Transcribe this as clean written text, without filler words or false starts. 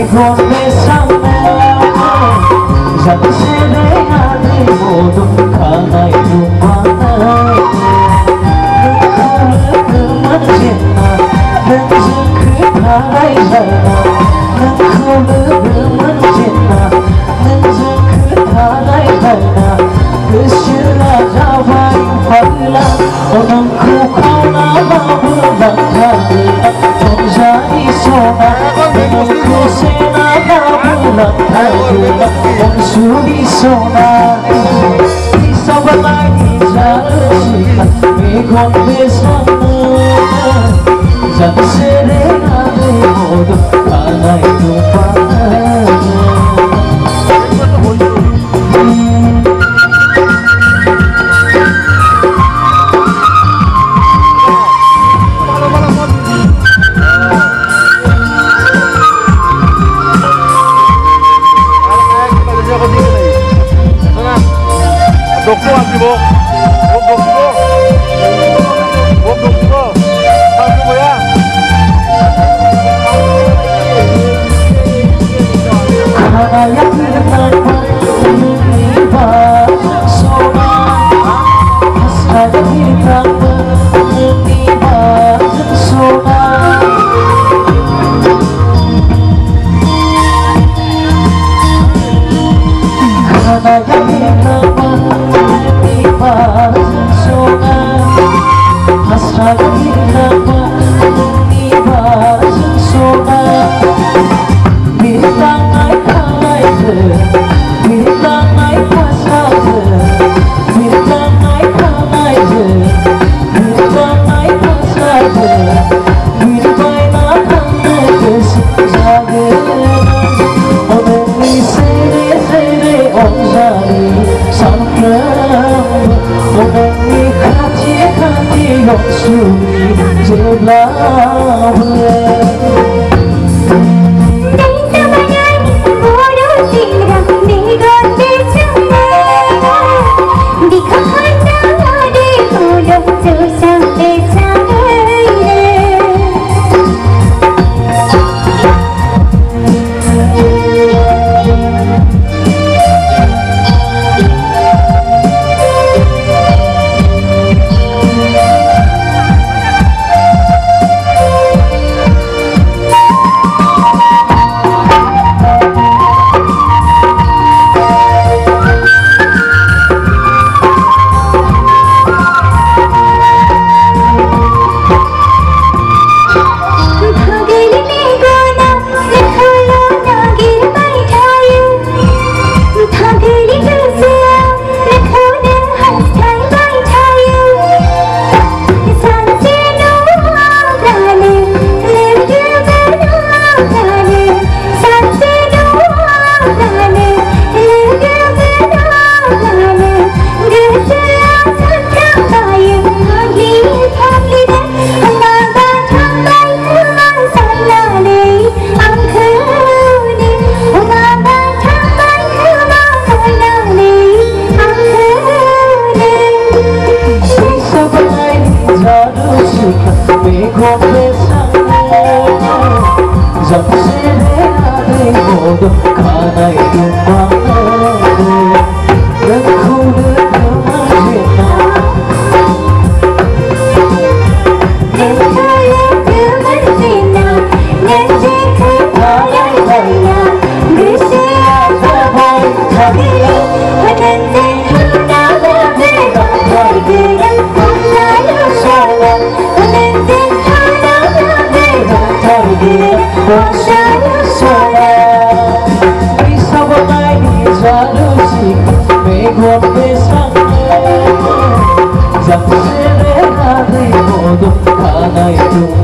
con besame 잠시내 안에 모두 가나이 눈만에 눈코를 그만지나 왠지 그 바다에 살나 눈코를 그만지나 왠지 그 바다에 살나 그 신라자와의 환란 오는 그 고나마을 낙하들라 혼자 있어나 멈추기 소나 이서가 많이 자르지만 이건 배상은 잠시내 안에 모두 하나의 눈바람 Dokter ambil bok, satu ya. Karena yang berkata tiba sona, hasrat kita tiba sona. Karena yang berkata sona hasrat kita tiba sona bintang naik kalaize bintang naik pasaze bintang naik kalaize bintang naik pasaze birbai na kanne kes jage oneni sere sere onjari sangram oneni khati khati yoksuni jeblawe con besame 잠시내 안에 모두 하나의 눈만에 눈코를 그만지나 눈코를 그만지나 왠지 그 바다에 달려 글쎄야 저번 저기로 왔는데 하나가 내가 그냥 혼자요 살아 왔는데 Isabel naik jalusi, megon besame, jam sere hari bodoh kana itu.